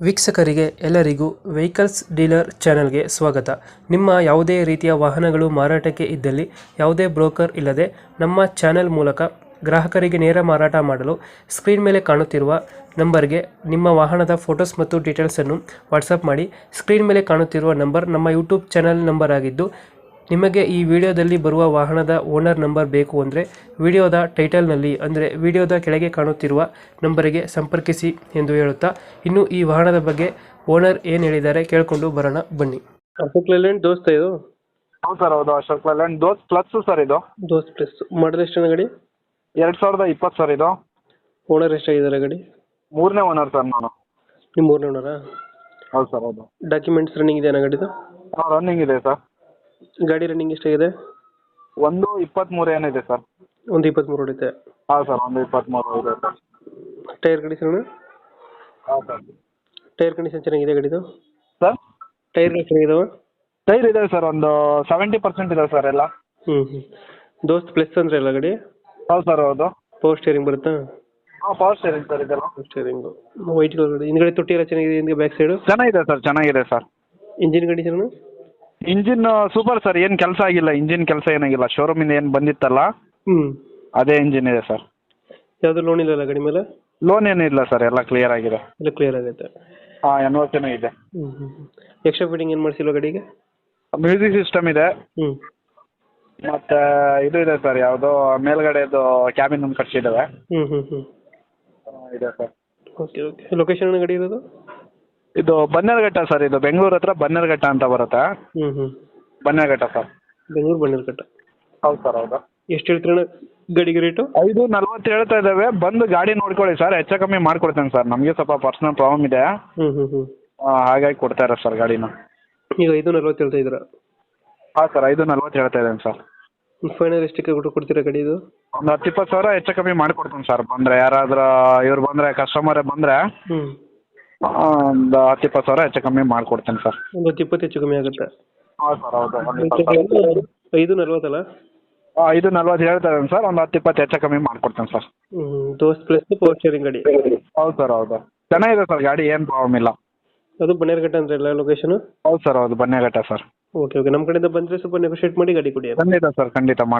ವೀಕ್ಷಕರಿಗೆ ಎಲ್ಲರಿಗೂ vehicles dealer ಚಾನೆಲ್ಗೆ ಸ್ವಾಗತ. ನಿಮ್ಮ ಯಾವುದೇ ರೀತಿಯ ವಾಹನಗಳು ಮಾರಾಟಕ್ಕೆ ಇದ್ದಲ್ಲಿ ಯಾವುದೇ ಬ್ರೋಕರ್ ಇಲ್ಲದೆ ನಮ್ಮ ಚಾನೆಲ್ ಮೂಲಕ ಗ್ರಾಹಕರಿಗೆ ನೇರ ಮಾರಾಟ ಮಾಡಲು ಸ್ಕ್ರೀನ್ ಮೇಲೆ ಕಾಣುತ್ತಿರುವ ನಂಬರ್ಗೆ ನಿಮ್ಮ ವಾಹನದ ಫೋಟೋಸ್ ಮತ್ತು ಡೀಟೇಲ್ಸನ್ನು ವಾಟ್ಸಪ್ ಮಾಡಿ. ಸ್ಕ್ರೀನ್ ಮೇಲೆ ಕಾಣುತ್ತಿರುವ ನಂಬರ್ ನಮ್ಮ ಯೂಟ್ಯೂಬ್ ಚಾನೆಲ್ ನಂಬರ್ ಆಗಿದ್ದು, ನಿಮಗೆ ಈ ವಿಡಿಯೋದಲ್ಲಿ ಬರುವ ವಾಹನದ ಓನರ್ ನಂಬರ್ ಬೇಕು ಅಂದರೆ ವಿಡಿಯೋದ ಟೈಟಲ್ನಲ್ಲಿ ಅಂದರೆ ವಿಡಿಯೋದ ಕೆಳಗೆ ಕಾಣುತ್ತಿರುವ ನಂಬರಿಗೆ ಸಂಪರ್ಕಿಸಿ ಎಂದು ಹೇಳುತ್ತಾ, ಇನ್ನು ಈ ವಾಹನದ ಬಗ್ಗೆ ಓನರ್ ಏನು ಹೇಳಿದ್ದಾರೆ ಕೇಳಿಕೊಂಡು ಬರೋಣ ಬನ್ನಿ. ಅಶೋಕ್ ಲೇಲ್ಯಾಂಡ್ ದೋಸ್ತ ಇದು? ಹೌದು ಸರ್, ಹೌದು. ಅಶೋಕ್ ಲೇಲ್ಯಾಂಡ್ ದೋಸ್ತ್ ಪ್ಲಸ್ ಸರ್ ಇದು. ದೋಸ್ತ್ ಪ್ಲಸ್. ಮಾಡಲ್ ಎಷ್ಟು ಗಾಡಿ? 2020 ಸರ್ ಇದು. ಓನರ್ ಎಷ್ಟಾಗಿದ್ದಾರೆ ಗಾಡಿ? 3ನೇ ಓನರ್ ಸರ್ ನಾನು. ನಿಮ್ಮ 3ನೇ ಓನರಾ? ಹೌದು ಸರ್, ಹೌದು. ಡಾಕ್ಯುಮೆಂಟ್ಸ್ ರನ್ನಿಂಗ್ ಇದೆಯಾ ಗಾಡಿದು? ರನ್ನಿಂಗ್ ಇದೆ ಸರ್. ಗಾಡಿ ರನ್ನಿಂಗ್ ಎಷ್ಟಾಗಿದೆ? 1:23 ಏನಿದೆ ಸರ್. 1:23 ಹೊಡಿತೆ. ಹೌದು ಸರ್, 1:23 ಇದೆ ಸರ್. Tyre condition? ಹೌದು ಸರ್. ಟೈರ್ ಕಂಡೀಷನ್ ಚೆನ್ನಾಗಿದೆ ಗಾಡಿದು? ಸರ್ ಟೈರ್ ಚೆನ್ನಾಗಿದಾವ? ಟೈರ್ ಇದೆ ಸರ್, ಒಂದು 70% ಇದೆ ಸರ್ ಎಲ್ಲ. ಹ್ಞೂ. ದೋಸ್ತ್ ಪ್ಲಸ್ ಅಂದ್ರೆ ಎಲ್ಲ ಗಾಡಿ? ಹೌದು ಸರ್, ಹೌದು. ಪವರ್ ಸ್ಟೇರಿಂಗ್ ಬರುತ್ತಾ? ಹಾಂ, ಪವರ್ ಸ್ಟೇರಿಂಗ್ ಸರ್ ಇದೆಲ್ಲ. Steering white colour. ಹಿಂದ್ಗಡೆ ತೊಟ್ಟಿ ಎಲ್ಲ ಚೆನ್ನಾಗಿದೆ, ಹಿಂದೆ ಬ್ಯಾಕ್ ಸೈಡು ಚೆನ್ನಾಗಿದೆ ಸರ್, ಚೆನ್ನಾಗಿದೆ sir. Engine condition? Engine super sir, ಏನು ಕೆಲಸ ಆಗಿಲ್ಲ. ಇಂಜಿನ್ ಕೆಲಸ ಏನಾಗಿಲ್ಲ. ಶೋರೂಮಿಂದ ಏನು ಬಂದಿತ್ತಲ್ಲ ಹ್ಞೂ, ಅದೇ ಇಂಜಿನ್ ಇದೆ ಸರ್. ಯಾವುದು ಲೋನ್ ಇಲ್ಲಲ್ಲ ಗಾಡಿ ಮೇಲೆ? ಲೋನ್ ಏನಿಲ್ಲ ಸರ್, ಎಲ್ಲ ಕ್ಲಿಯರ್ ಆಗಿದೆ. ಎಲ್ಲ ಕ್ಲಿಯರ್ ಆಗೈತೆ. ಹಾಂ, NOCನೂ ಇದೆ. ಹ್ಞೂ. ಎಕ್ಸ್ಟ್ರಾ ಫಿಟ್ಟಿಂಗ್ ಏನು ಮಾಡಿಸಿಲ್ಲ ಗಾಡಿಗೆ? ಮ್ಯೂಸಿಕ್ ಸಿಸ್ಟಮ್ ಇದೆ. ಹ್ಞೂ. ಮತ್ತು ಇದು ಇದೆ ಸರ್, ಯಾವುದೋ ಮೇಲ್ಗಡೆದು ಕ್ಯಾಬಿನ್ ಒಂದು ಕಟ್ಸಿದ್ದಾವೆ. ಹ್ಞೂ ಹ್ಞೂ ಹ್ಞೂ ಇದೆ ಸರ್. Okay okay. ಲೊಕೇಶನ್ ಗಾಡಿ ಇರೋದು? ಇದು ಬನ್ನೇರುಘಟ್ಟ ಸರ್. ಇದು ಬೆಂಗಳೂರು ಹತ್ರ ಬನ್ನೇರುಘಟ್ಟ ಅಂತ ಬರುತ್ತೆ. ಹ್ಞೂ ಹ್ಞೂ. ಬನ್ನೇರುಘಟ್ಟ ಸರ್. ಬೆಂಗಳೂರು ಬನ್ನೇರುಘಟ್ಟ. ಹೌದು ಸರ್, ಹೌದು. ಎಷ್ಟು ಹೇಳ್ತೀರಣ್ಣ ಗಾಡಿಗೆ ರೇಟು? 5:40 ಹೇಳ್ತಾ ಇದ್ದಾವೆ. ಬಂದು ಗಾಡಿ ನೋಡ್ಕೊಳ್ಳಿ ಸರ್, ಹೆಚ್ಚು ಕಮ್ಮಿ ಮಾಡಿಕೊಡ್ತೇನೆ ಸರ್. ನಮಗೆ ಸ್ವಲ್ಪ ಪರ್ಸನಲ್ ಪ್ರಾಬ್ಲಮ್ ಇದೆ. ಹ್ಞೂ ಹ್ಞೂ ಹ್ಞೂ. ಹಾಗಾಗಿ ಕೊಡ್ತಾ ಇರೋದು ಸರ್ ಗಾಡಿನ. ಈಗ 5:40 ಹೇಳ್ತಾ ಇದ್ದೀರಾ? ಹಾಂ ಸರ್, 5:40 ಹೇಳ್ತಾ ಇದ್ದೇನೆ ಸರ್. ಫೈನಲ್ ಎಷ್ಟಕ್ಕೆ ಕೊಡ್ತೀರಾ ಗಾಡಿ ಇದು? ಒಂದು 10-20 ಸಾವಿರ ಹೆಚ್ಚು ಕಮ್ಮಿ ಮಾಡಿಕೊಡ್ತೀನಿ ಸರ್. ಬಂದರೆ ಯಾರಾದರೂ ಇವ್ರು ಬಂದರೆ, ಕಸ್ಟಮರೇ ಬಂದರೆ ಹ್ಞೂ, ಒಂದು 10-20 ಸಾವಿರ ಹೆಚ್ಚು ಕಮ್ಮಿ ಮಾಡಿಕೊಡ್ತೇನೆ ಸರ್. ಒಂದು 20 ಹೆಚ್ಚು ಕಮ್ಮಿ ಆಗುತ್ತೆ. ಹೌದು ಸರ್, ಹೌದು. 5:40 ಅಲ್ಲ? 5:40 ಹೇಳ್ತಾ ಇದ್ದೇನೆ ಸರ್. ಒಂದು 10-20 ಹೆಚ್ಚು ಕಮ್ಮಿ ಮಾಡಿಕೊಡ್ತೇನೆ ಸರ್. ಹ್ಞೂ. ದೋಸ್ತ್ ಪ್ಲಸ್ ಪವರ್ ಸ್ಟೇರಿಂಗ್ ಗಾಡಿ? ಹೌದು ಸರ್, ಹೌದು. ಚೆನ್ನಾಗಿದೆ ಸರ್ ಗಾಡಿ, ಏನು ಪ್ರಾಬ್ಲಮ್ ಇಲ್ಲ. ಅದು ಬನ್ನೇರುಘಟ್ಟ ಅಂದ್ರೆ ಎಲ್ಲ ಲೊಕೇಶನ್? ಹೌದು ಸರ್, ಹೌದು. ಬನ್ನೇರುಘಟ್ಟ ಸರ್. Okay okay. ನಮ್ಮ ಕಡೆಯಿಂದ ಬಂದರೆ ಸ್ವಲ್ಪ ನೆಗೋಷಿಯೇಟ್ ಮಾಡಿ ಗಾಡಿ ಕೊಡಿ. ಖಂಡಿತ ಸರ್, ಖಂಡಿತ ಮಾಡಿ.